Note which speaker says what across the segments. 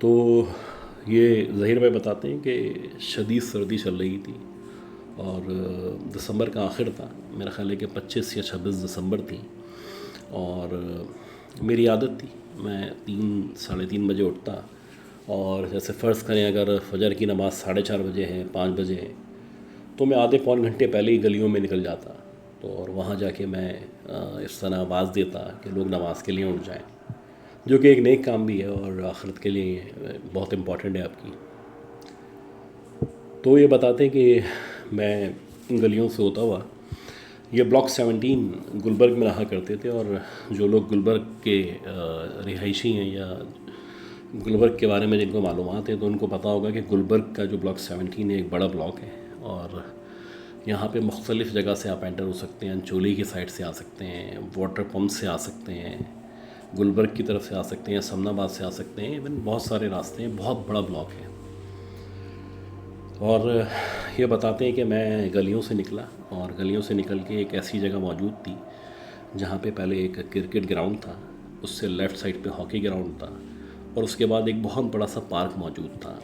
Speaker 1: تو یہ ظہیر بھائی بتاتے ہیں کہ شدید سردی چل رہی تھی اور دسمبر کا آخر تھا، میرا خیال ہے کہ 25 یا 26 دسمبر تھی، اور میری عادت تھی میں 3 ساڑھے 3 بجے اٹھتا، اور جیسے فرض کریں اگر فجر کی نماز 4:30 بجے ہے 5 بجے ہے تو میں آدھے پون گھنٹے پہلے ہی گلیوں میں نکل جاتا، تو اور وہاں جا کے میں اس طرح آواز دیتا کہ لوگ نماز کے لیے اٹھ جائیں، جو کہ ایک نیک کام بھی ہے اور آخرت کے لیے بہت امپورٹنٹ ہے آپ کی۔ تو یہ بتاتے ہیں کہ میں ان گلیوں سے ہوتا ہوا، یہ بلاک 17 گلبرگ میں رہا کرتے تھے، اور جو لوگ گلبرگ کے رہائشی ہیں یا گلبرگ کے بارے میں جن کو معلومات ہیں تو ان کو پتہ ہوگا کہ گلبرگ کا جو بلاک 17 ہے ایک بڑا بلاک ہے، اور یہاں پہ مختلف جگہ سے آپ انٹر ہو سکتے ہیں، انچولی کی سائڈ سے آ سکتے ہیں، واٹر پمپ سے آ سکتے ہیں، گلبرگ کی طرف سے آ سکتے ہیں، سمن آباد سے آ سکتے ہیں، ایون بہت سارے راستے ہیں، بہت بڑا بلاک ہے۔ اور یہ بتاتے ہیں کہ میں گلیوں سے نکلا، اور گلیوں سے نکل کے ایک ایسی جگہ موجود تھی جہاں پہ پہلے ایک کرکٹ گراؤنڈ تھا، اس سے لیفٹ سائڈ پہ ہاکی گراؤنڈ تھا، اور اس کے بعد ایک بہت بڑا سا پارک موجود تھا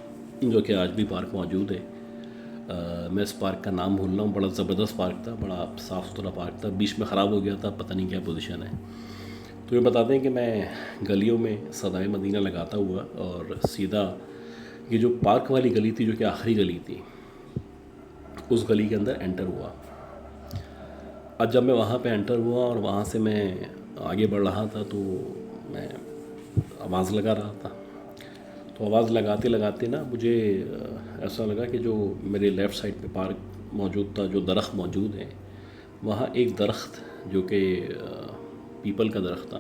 Speaker 1: جو کہ آج بھی پارک موجود ہے۔ میں اس پارک کا نام بھول رہا ہوں، بڑا زبردست پارک تھا، بڑا صاف ستھرا پارک تھا، بیچ میں خراب ہو گیا تھا، پتہ نہیں کیا پوزیشن ہے۔ تو یہ بتاتے ہیں کہ میں گلیوں میں صدائے مدینہ لگاتا ہوا اور سیدھا یہ جو پارک والی گلی تھی جو کہ آخری گلی تھی، اس گلی کے اندر انٹر ہوا۔ اب جب میں وہاں پہ انٹر ہوا اور وہاں سے میں آگے بڑھ رہا تھا تو میں آواز لگا رہا تھا، تو آواز لگاتے لگاتے نا مجھے ایسا لگا کہ جو میرے لیفٹ سائڈ پہ پارک موجود تھا، جو درخت موجود ہے وہاں ایک درخت جو کہ پیپل کا درخت تھا،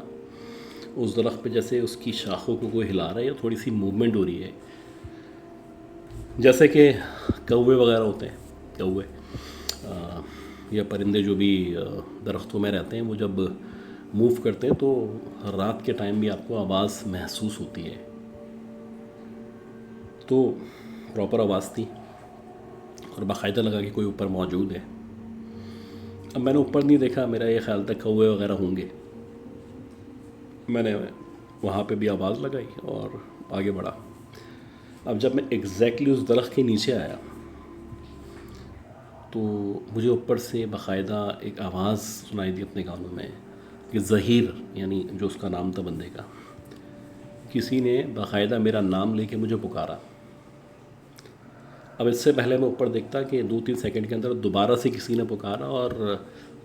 Speaker 1: اس درخت پہ جیسے اس کی شاخوں کو کوئی ہلا رہا ہے یا تھوڑی سی موومنٹ ہو رہی ہے، جیسے کہ کوے وغیرہ ہوتے ہیں، کوے یا پرندے جو بھی درختوں میں رہتے ہیں وہ جب موو کرتے ہیں تو رات کے ٹائم بھی آپ کو آواز محسوس ہوتی ہے، تو پراپر آواز تھی اور باقاعدہ لگا کہ کوئی اوپر موجود ہے۔ اب میں نے اوپر نہیں دیکھا، میرا یہ خیال تھا کوے وغیرہ ہوں گے، میں نے وہاں پہ بھی آواز لگائی اور آگے بڑھا۔ اب جب میں ایگزیکٹلی اس درخت کے نیچے آیا تو مجھے اوپر سے باقاعدہ ایک آواز سنائی دی اپنے کانوں میں کہ ظہیر، یعنی جو اس کا نام تھا بندے کا، کسی نے باقاعدہ میرا نام لے کے مجھے پکارا۔ اب اس سے پہلے میں اوپر دیکھتا کہ 2-3 سیکنڈ کے اندر دوبارہ سے کسی نے پکارا، اور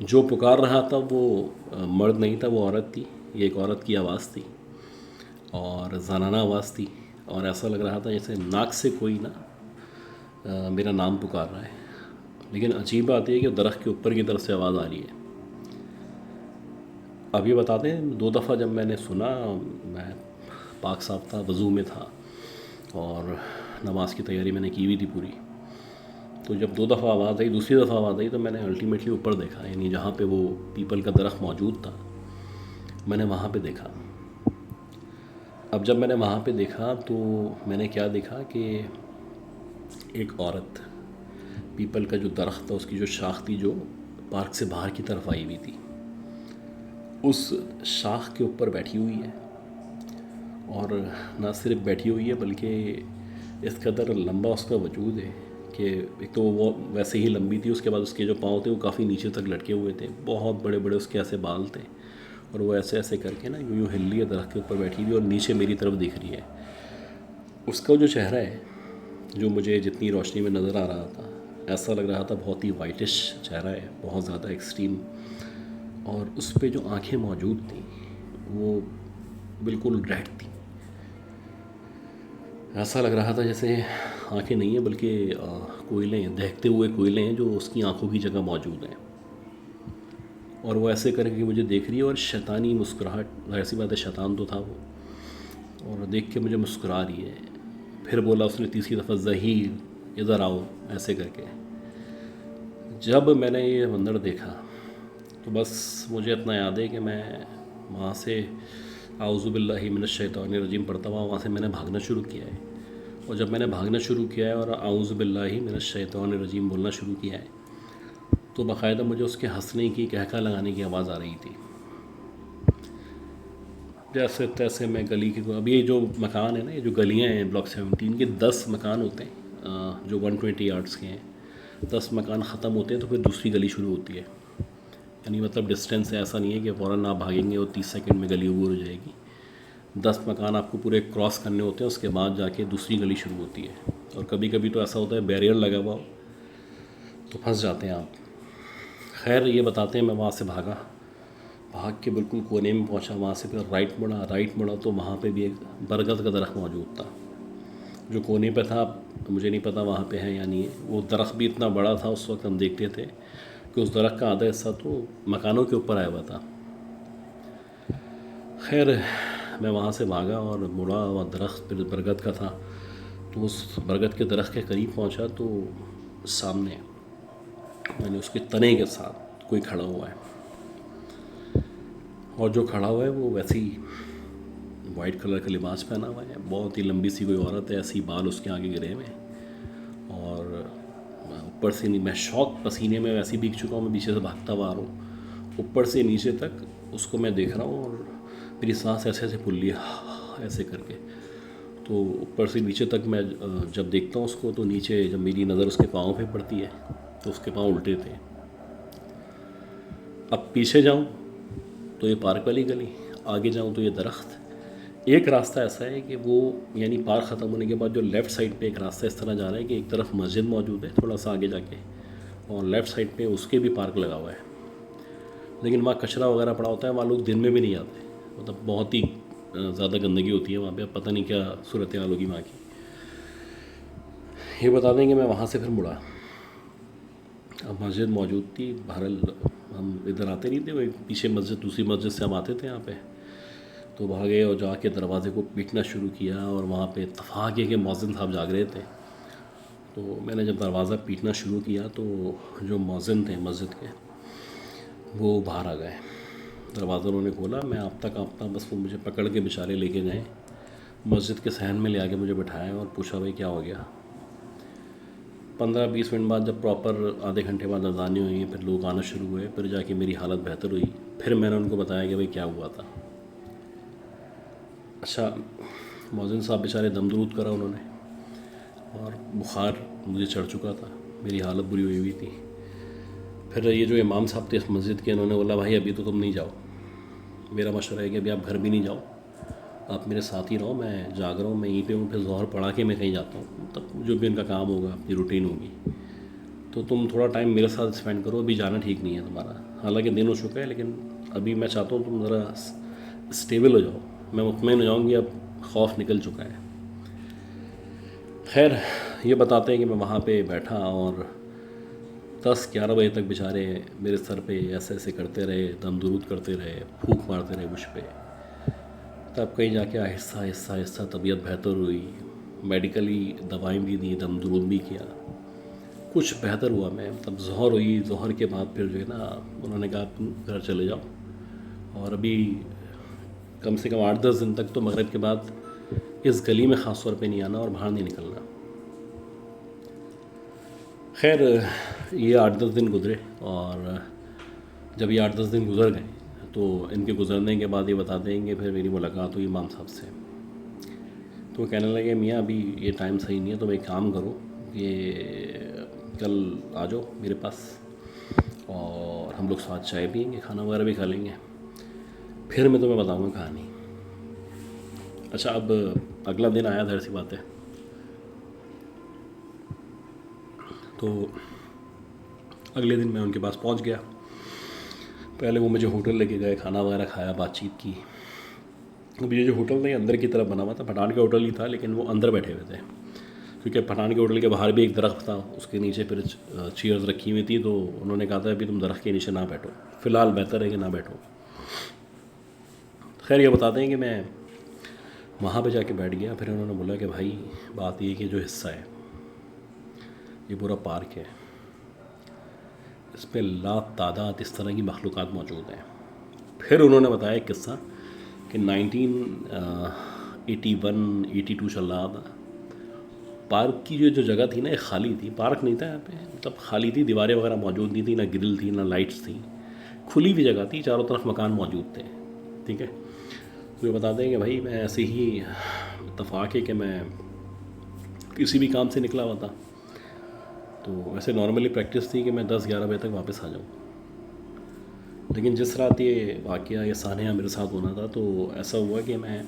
Speaker 1: جو پکار رہا تھا وہ مرد نہیں تھا، وہ عورت تھی، یہ ایک عورت کی آواز تھی اور زنانہ آواز تھی، اور ایسا لگ رہا تھا جیسے ناک سے کوئی نا میرا نام پکار رہا ہے، لیکن عجیب بات یہ ہے کہ درخت کے اوپر کی طرف سے آواز آ رہی ہے۔ اب یہ بتاتے ہیں 2 دفعہ جب میں نے سنا، میں پاک صاف تھا، وضو میں تھا اور نماز کی تیاری میں نے کی ہوئی تھی پوری، تو جب 2 دفعہ آواز آئی، دوسری دفعہ آواز آئی تو میں نے الٹیمیٹلی اوپر دیکھا، یعنی جہاں پہ وہ پیپل کا درخت موجود تھا میں نے وہاں پہ دیکھا۔ اب جب میں نے وہاں پہ دیکھا تو میں نے کیا دیکھا کہ ایک عورت پیپل کا جو درخت تھا اس کی جو شاخ تھی جو پارک سے باہر کی طرف آئی ہوئی تھی، اس شاخ کے اوپر بیٹھی ہوئی ہے، اور نہ صرف بیٹھی ہوئی ہے بلکہ اس قدر لمبا اس کا وجود ہے کہ ایک تو وہ ویسے ہی لمبی تھی، اس کے بعد اس کے جو پاؤں تھے وہ کافی نیچے تک لٹکے ہوئے تھے، بہت بڑے بڑے اس کے ایسے بال تھے، اور وہ ایسے ایسے کر کے نا یوں یوں ہل رہی ہے، درخت کے اوپر بیٹھی ہوئی اور نیچے میری طرف دیکھ رہی ہے۔ اس کا جو چہرہ ہے جو مجھے جتنی روشنی میں نظر آ رہا تھا ایسا لگ رہا تھا بہت ہی وائٹش چہرہ ہے، بہت زیادہ ایکسٹریم، اور اس پہ جو آنکھیں موجود تھیں وہ بالکل ریڈ تھیں، ایسا لگ رہا تھا جیسے آنکھیں نہیں ہیں بلکہ کوئلیں، دہکتے ہوئے کوئلیں ہیں جو اس کی آنکھوں کی جگہ موجود ہیں، اور وہ ایسے کر کے مجھے دیکھ رہی ہے اور شیطانی مسکراہٹ، ظاہر سی بات ہے شیطان تو تھا وہ، اور دیکھ کے مجھے مسکرا رہی ہے۔ پھر بولا اس نے تیسری دفعہ ظہیر ادھر آؤ، ایسے کر کے۔ جب میں نے یہ منظر دیکھا تو بس مجھے اتنا یاد ہے کہ میں وہاں سے اعوذ باللہ من الشیطان الرجیم پڑھتا ہوا وہاں سے میں نے بھاگنا شروع کیا ہے، اور جب میں نے بھاگنا شروع کیا ہے اور اعوذ باللہ من الشیطان الرجیم بولنا شروع کیا ہے تو باقاعدہ مجھے اس کے ہنسنے کی، کہکا لگانے کی آواز آ رہی تھی۔ جیسے تیسے میں گلی کی، اب یہ جو مکان ہے نا، یہ جو گلیاں ہیں بلاک 17 کے 10 مکان ہوتے ہیں جو 120 یارڈس کے ہیں. 10 مکان ختم ہوتے ہیں تو پھر دوسری گلی شروع ہوتی ہے. یعنی مطلب ڈسٹینس ایسا نہیں ہے کہ فوراً آپ بھاگیں گے اور 30 سیکنڈ میں گلی عبور ہو جائے گی. 10 مکان آپ کو پورے کراس کرنے ہوتے ہیں، اس کے بعد جا کے دوسری گلی شروع ہوتی ہے. اور کبھی کبھی تو ایسا ہوتا ہے بیریئر لگا ہوا ہو تو پھنس جاتے ہیں آپ. خیر یہ بتاتے ہیں میں وہاں سے بھاگ کے بالکل کونے میں پہنچا. وہاں سے پھر رائٹ مڑا تو وہاں پہ بھی ایک برگد کا درخت موجود تھا جو کونے پہ تھا. مجھے نہیں پتا وہاں پہ ہے یا نہیں ہے. وہ درخت بھی اتنا بڑا تھا اس وقت ہم دیکھتے تھے کہ اس درخت کا آدھا حصہ تو مکانوں کے اوپر آیا ہوا تھا. خیر میں وہاں سے بھاگا اور مڑا. وہ درخت پھر برگد کا تھا تو اس برگد کے درخت کے قریب پہنچا تو سامنے یعنی اس کے تنے کے ساتھ کوئی کھڑا ہوا ہے. اور جو کھڑا ہوا ہے وہ ویسے ہی وائٹ کلر کا لباس پہنا ہوا ہے. بہت ہی لمبی سی کوئی عورت ہے، ایسی بال اس کے آگے گرے ہوئے ہیں. اور اوپر سے میں شوق پسینے میں ویسے ہی بھیگ چکا ہوں. میں پیچھے سے بھاگتا ہوا آ رہا ہوں اوپر سے نیچے تک اس کو میں دیکھ رہا ہوں. اور میری سانس ایسے ایسے پھول لی ایسے کر کے. تو اوپر سے نیچے تک میں جب دیکھتا ہوں اس کو تو نیچے جب میری نظر اس کے پاؤں پہ پڑتی ہے تو اس کے پاؤں الٹے تھے. اب پیچھے جاؤں تو یہ پارک والی گلی، آگے جاؤں تو یہ درخت. ایک راستہ ایسا ہے کہ وہ یعنی پارک ختم ہونے کے بعد جو لیفٹ سائڈ پہ ایک راستہ اس طرح جا رہا ہے کہ ایک طرف مسجد موجود ہے تھوڑا سا آگے جا کے، اور لیفٹ سائڈ پہ اس کے بھی پارک لگا ہوا ہے. لیکن وہاں کچرا وغیرہ پڑا ہوتا ہے. وہاں لوگ دن میں بھی نہیں آتے، مطلب بہت ہی زیادہ گندگی ہوتی ہے وہاں پہ. پتہ نہیں کیا صورتحال ہوگی وہاں کی. یہ بتا دیں کہ میں وہاں سے پھر مڑا. اب مسجد موجود تھی. بہرحال ہم ادھر آتے نہیں تھے، وہ پیچھے مسجد دوسری مسجد سے ہم آتے تھے یہاں پہ. تو بھاگے اور جا کے دروازے کو پیٹنا شروع کیا. اور وہاں پہ اتفاق ہے کہ مؤذن صاحب جاگ رہے تھے. تو میں نے جب دروازہ پیٹنا شروع کیا تو جو مؤذن تھے مسجد کے وہ باہر آ گئے. دروازہ انہوں نے کھولا. میں آپ تک بس وہ مجھے پکڑ کے بیچارے لے کے گئے مسجد کے صحن میں، لے آ کے مجھے بٹھایا اور پوچھا بھائی کیا ہو گیا. 15-20 منٹ بعد جب پراپر آدھے گھنٹے بعد اذانیں ہوئی، پھر لوگ آنا شروع ہوئے، پھر جا کے میری حالت بہتر ہوئی. پھر میں نے ان کو بتایا کہ بھائی کیا ہوا تھا. اچھا مؤذن صاحب بیچارے دم درود کرا انہوں نے، اور بخار مجھے چڑھ چکا تھا، میری حالت بری ہوئی ہوئی تھی. پھر یہ جو امام صاحب تھے اس مسجد کے، انہوں نے بولا بھائی ابھی تو تم نہیں جاؤ. میرا مشورہ ہے کہ ابھی آپ گھر بھی نہیں جاؤ، آپ میرے ساتھ ہی رہو. میں جاگ رہا ہوں، میں یہیں پہ ہوں. پھر ظہر پڑھا کے میں کہیں جاتا ہوں، تب جو بھی ان کا کام ہوگا، اپنی روٹین ہوگی. تو تم تھوڑا ٹائم میرے ساتھ اسپینڈ کرو. ابھی جانا ٹھیک نہیں ہے تمہارا. حالانکہ دن ہو چکا ہے لیکن ابھی میں چاہتا ہوں تم ذرا اسٹیبل ہو جاؤ. میں مطمئن ہو جاؤں گی اب خوف نکل چکا ہے. خیر یہ بتاتے ہیں کہ میں وہاں پہ بیٹھا اور 10-11 بجے تک بیچارے میرے سر پہ ایسے ایسے کرتے رہے، دم درود کرتے رہے، پھونک مارتے رہے مجھ پہ. تب کہیں جا کے آہستہ آہستہ آہستہ طبیعت بہتر ہوئی. میڈیکلی دوائیں بھی دیں، دم درود بھی کیا، کچھ بہتر ہوا. میں تب ظہر ہوئی. ظہر کے بعد پھر جو ہے نا انہوں نے کہا تم گھر چلے جاؤ. اور ابھی کم سے کم 8-10 دن تک تو مغرب کے بعد اس گلی میں خاص طور پہ نہیں آنا اور باہر نہیں نکلنا. خیر یہ 8-10 دن گزرے، اور جب یہ 8-10 دن گزر گئے تو ان کے گزرنے کے بعد یہ بتاتے ہیں کہ پھر میری ملاقات ہوئی امام صاحب سے. تو وہ کہنے لگے میاں ابھی یہ ٹائم صحیح نہیں ہے، تم ایک کام کرو کہ کل آ جاؤ میرے پاس اور ہم لوگ ساتھ چائے پئیں گے، کھانا وغیرہ بھی کھا لیں گے، پھر میں تمہیں بتاؤں گا کہانی. اچھا اب اگلا دن آیا، ظاہر سی بات ہے. تو اگلے دن میں ان کے پاس پہنچ گیا. پہلے وہ مجھے ہوٹل لے کے گئے، کھانا وغیرہ کھایا، بات چیت کی. اب یہ جو ہوٹل تھا یہ اندر کی طرف بنا ہوا تھا. پٹھان کا ہوٹل ہی تھا لیکن وہ اندر بیٹھے ہوئے تھے، کیونکہ پٹھان کے ہوٹل کے باہر بھی ایک درخت تھا، اس کے نیچے پھر چیئرز رکھی ہوئی تھی. تو انہوں نے کہا تھا ابھی تم درخت کے نیچے نہ بیٹھو، فی الحال بہتر ہے کہ نہ بیٹھو. خیر یہ بتاتے ہیں کہ میں وہاں پہ جا کے بیٹھ گیا. پھر انہوں نے بولا کہ بھائی بات یہ کہ جو حصہ ہے یہ پورا پارک ہے، اس پہ لا تعداد اس طرح کی مخلوقات موجود ہیں. پھر انہوں نے بتایا ایک قصہ کہ 1981-82 چل رہا تھا. پارک کی جو جگہ تھی نا ایک خالی تھی. پارک نہیں تھا یہاں پہ، مطلب خالی تھی، دیواریں وغیرہ موجود نہیں تھیں، نہ گرل تھی، نہ لائٹس تھیں، کھلی ہوئی جگہ تھی، چاروں طرف مکان موجود تھے. ٹھیک ہے. مجھے بتاتے ہیں کہ بھائی میں ایسے ہی اتفاق ہے کہ میں کسی بھی کام سے نکلا ہوا تھا، تو ویسے نارملی پریکٹس تھی کہ میں 10-11 بجے تک واپس آ جاؤں، لیکن جس رات یہ واقعہ یہ سانحہ میرے ساتھ ہونا تھا تو ایسا ہوا کہ میں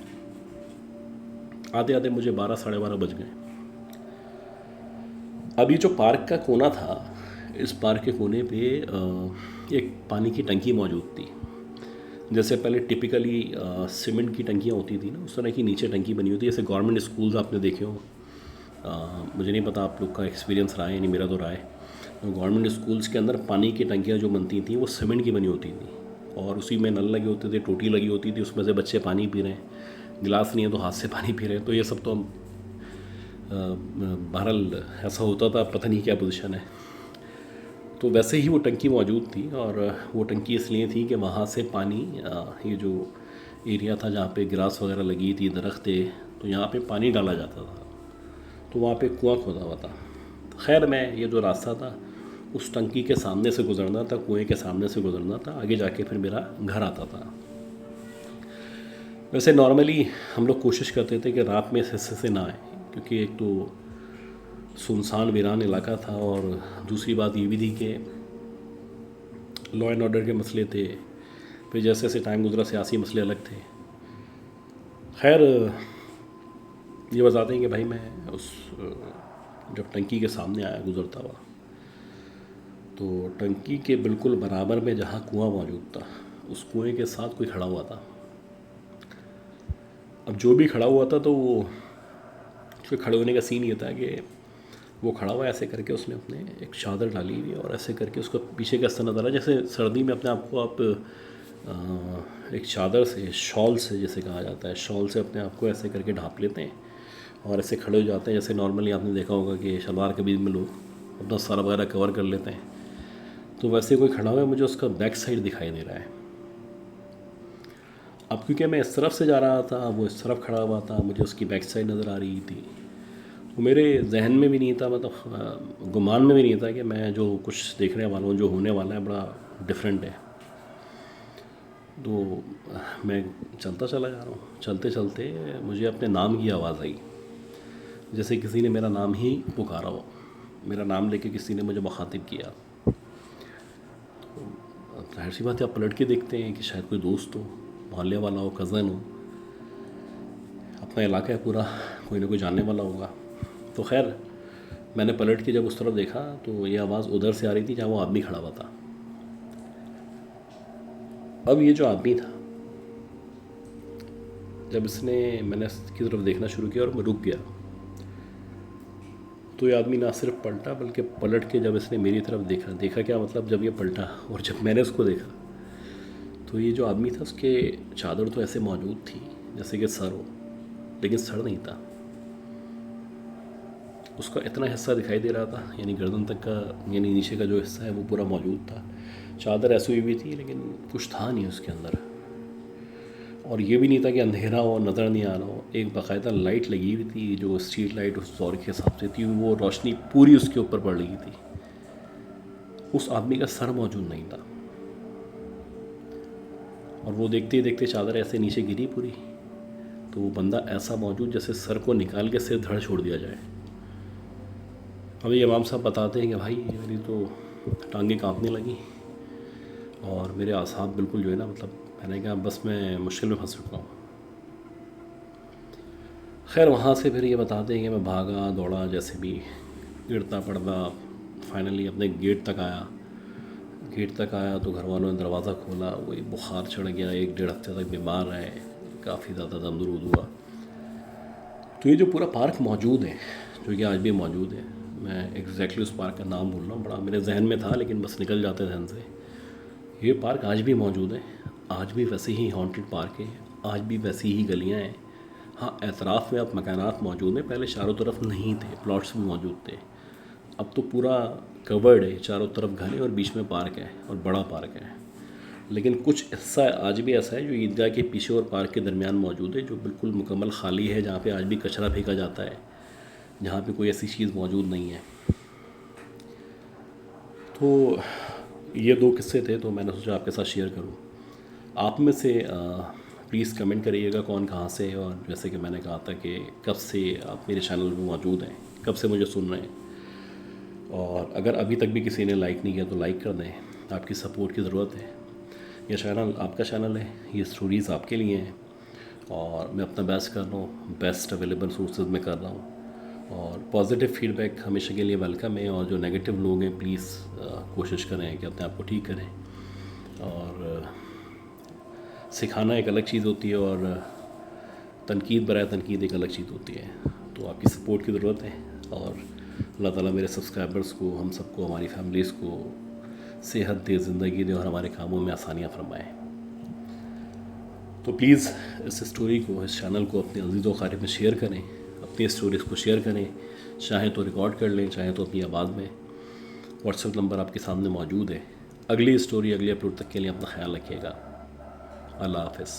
Speaker 1: آتے آتے مجھے 12-12:30 بج گئے۔ اب یہ جو پارک کا کونا تھا، اس پارک کے کونے پہ ایک پانی کی ٹنکی موجود تھی، جیسے پہلے ٹپیکلی سیمنٹ کی ٹنکیاں ہوتی تھیں نا، اس طرح کی نیچے ٹنکی بنی ہوتی ہے، جیسے گورنمنٹ اسکولز آپ نے دیکھے ہوں۔ مجھے نہیں پتا آپ لوگ کا ایکسپیرینس رہا ہے، یعنی میرا تو رہا ہے۔ گورنمنٹ اسکولز کے اندر پانی کی ٹنکیاں جو بنتی تھیں وہ سیمنٹ کی بنی ہوتی تھیں، اور اسی میں نل لگے ہوتے تھے، ٹوٹی لگی ہوتی تھی، اس میں سے بچے پانی پی رہے ہیں، گلاس نہیں ہے تو ہاتھ سے پانی پی رہے ہیں، تو یہ سب تو بہرحال ایسا ہوتا تھا، پتہ نہیں کیا پوزیشن ہے۔ تو ویسے ہی وہ ٹنکی موجود تھی، اور وہ ٹنکی اس لیے تھی کہ وہاں سے پانی، یہ جو ایریا تھا جہاں پہ گراس وغیرہ لگی تھی، درخت تھے، تو یہاں پہ پانی ڈالا جاتا تھا، تو وہاں پہ کنواں کھودا ہوا تھا۔ خیر میں یہ جو راستہ تھا اس ٹنکی کے سامنے سے گزرنا تھا، کنویں کے سامنے سے گزرنا تھا، آگے جا کے پھر میرا گھر آتا تھا۔ ویسے نارملی ہم لوگ کوشش کرتے تھے کہ رات میں اس حصے سے نہ آئیں، کیونکہ ایک تو سنسان ویران علاقہ تھا، اور دوسری بات یہ بھی تھی کہ لا اینڈ آرڈر کے مسئلے تھے، پھر جیسے جیسے ٹائم گزرا سیاسی مسئلے الگ تھے۔ خیر یہ بتاتے ہیں کہ بھائی میں اس جب ٹنکی کے سامنے آیا گزرتا ہوا، تو ٹنکی کے بالکل برابر میں جہاں کنواں موجود تھا، اس کنویں کے ساتھ کوئی کھڑا ہوا تھا۔ اب جو بھی کھڑا ہوا تھا تو وہ اس کے کھڑے ہونے کا سین یہ تھا کہ وہ کھڑا ہوا ایسے کر کے، اس نے اپنے ایک چادر ڈالی ہوئی، اور ایسے کر کے اس کو پیچھے کا استنا ڈالا، جیسے سردی میں اپنے آپ کو آپ ایک چادر سے، شال سے جیسے کہا جاتا ہے، شال سے اپنے آپ کو ایسے کر کے ڈھانپ لیتے ہیں اور ایسے کھڑے ہو جاتے ہیں، جیسے نارملی آپ نے دیکھا ہوگا کہ شلوار قمیض میں لوگ اپنا سر وغیرہ کور کر لیتے ہیں، تو ویسے کوئی کھڑا ہوا ہے، مجھے اس کا بیک سائڈ دکھائی دے رہا ہے۔ اب کیونکہ میں اس طرف سے جا رہا تھا، وہ اس طرف کھڑا ہوا تھا، مجھے اس کی بیک سائڈ نظر آ رہی تھی، وہ میرے ذہن میں بھی نہیں تھا، مطلب گمان میں بھی نہیں تھا کہ میں جو کچھ دیکھنے والا ہوں، جو ہونے والا ہے بڑا ڈفرینٹ ہے۔ تو میں چلتا چلا جا رہا ہوں، چلتے چلتے مجھے اپنے نام کی آواز آئی، جیسے کسی نے میرا نام ہی پکارا ہو، میرا نام لے کے کسی نے مجھے مخاطب کیا۔ ظاہر سی بات ہے، آپ پلٹ کے دیکھتے ہیں کہ شاید کوئی دوست ہو، محلے والا ہو، کزن ہو، اپنا علاقہ ہے پورا، کوئی نہ کوئی جاننے والا ہوگا۔ تو خیر میں نے پلٹ کے جب اس طرف دیکھا تو یہ آواز ادھر سے آ رہی تھی جہاں وہ آدمی کھڑا ہوا تھا۔ اب یہ جو آدمی تھا، جب میں نے اس کی طرف دیکھنا شروع کیا اور میں رک گیا، تو یہ آدمی نہ صرف پلٹا بلکہ پلٹ کے جب اس نے میری طرف دیکھا کیا مطلب، جب یہ پلٹا اور جب میں نے اس کو دیکھا تو یہ جو آدمی تھا اس کے چادر تو ایسے موجود تھی جیسے کہ سر ہو، لیکن سر نہیں تھا، اس کا اتنا حصہ دکھائی دے رہا تھا، یعنی گردن تک کا، یعنی نیچے کا جو حصہ ہے وہ پورا موجود تھا، چادر ایسی ہوئی بھی تھی لیکن کچھ تھا نہیں اس کے اندر، اور یہ بھی نہیں تھا کہ اندھیرا ہو، نظر نہیں آ رہا ہو، ایک باقاعدہ لائٹ لگی ہوئی تھی جو اسٹریٹ لائٹ اس دور کے حساب سے تھی، وہ روشنی پوری اس کے اوپر پڑ رہی تھی، اس آدمی کا سر موجود نہیں تھا، اور وہ دیکھتے ہی دیکھتے چادر ایسے نیچے گری پوری، تو وہ بندہ ایسا موجود جیسے سر کو نکال کے سر دھڑ چھوڑ دیا جائے۔ ابھی امام صاحب بتاتے ہیں کہ بھائی میری تو ٹانگیں کانپنے لگیں اور میرے اعصاب بالکل جو ہے نا، مطلب میں نے کہا بس میں مشکل میں پھنس چکا ہوں۔ خیر وہاں سے پھر یہ بتاتے ہیں کہ میں بھاگا دوڑا، جیسے بھی گرتا پڑتا، فائنلی اپنے گیٹ تک آیا تو گھر والوں نے دروازہ کھولا، وہی بخار چڑھ گیا، 1-1.5 ہفتے تک بیمار رہے، کافی زیادہ دم درود ہوا۔ تو یہ جو پورا پارک موجود ہے، جو کہ آج بھی موجود ہے، میں ایگزیکٹلی اس پارک کا نام بول رہا ہوں، بڑا میرے ذہن میں تھا لیکن بس نکل جاتے ذہن سے، یہ پارک آج بھی موجود ہے، آج بھی ویسے ہی ہانٹڈ پارک ہے، آج بھی ویسی ہی گلیاں ہیں۔ ہاں اطراف میں اب مکانات موجود ہیں، پہلے چاروں طرف نہیں تھے، پلاٹس بھی موجود تھے، اب تو پورا کورڈ ہے، چاروں طرف گھر ہیں اور بیچ میں پارک ہے، اور بڑا پارک ہے، لیکن کچھ حصہ آج بھی ایسا ہے جو عیدگاہ کے پیچھے اور پارک کے درمیان موجود ہے، جو بالکل مکمل خالی ہے، جہاں پہ آج بھی کچرا پھینکا جاتا ہے، جہاں پہ کوئی ایسی چیز موجود نہیں ہے۔ تو یہ 2 قصے تھے، تو میں نے سوچا آپ کے ساتھ شیئر کروں۔ آپ میں سے پلیز کمنٹ کریے گا کون کہاں سے ہے، اور جیسے کہ میں نے کہا تھا کہ کب سے آپ میرے چینل پہ موجود ہیں، کب سے مجھے سن رہے ہیں، اور اگر ابھی تک بھی کسی نے لائک نہیں کیا تو لائک کر دیں، آپ کی سپورٹ کی ضرورت ہے۔ یہ چینل آپ کا چینل ہے، یہ اسٹوریز آپ کے لیے ہیں، اور میں اپنا بیسٹ کر رہا ہوں، بیسٹ اویلیبل سورسز میں کر رہا ہوں، اور پازیٹیو فیڈ بیک ہمیشہ کے لیے ویلکم ہے، اور جو نیگیٹو لوگ ہیں پلیز کوشش کریں کہ اپنے آپ کو ٹھیک کریں، اور سکھانا ایک الگ چیز ہوتی ہے اور تنقید برائے تنقید ایک الگ چیز ہوتی ہے، تو آپ کی سپورٹ کی ضرورت ہے، اور اللہ تعالیٰ میرے سبسکرائبرز کو، ہم سب کو، ہماری فیملیز کو صحت دے، زندگی دے، اور ہمارے کاموں میں آسانیاں فرمائے۔ تو پلیز اس اسٹوری کو، اس چینل کو اپنے عزیز و اقارب میں شیئر کریں، اپنی اسٹوریز کو شیئر کریں، چاہیں تو ریکارڈ کر لیں، چاہیں تو اپنی آواز میں۔ واٹس ایپ نمبر آپ کے سامنے موجود ہے۔ اگلی اسٹوری، اگلی اپلوڈ تک کے لیے اپنا خیال رکھیے گا۔ اللہ حافظ۔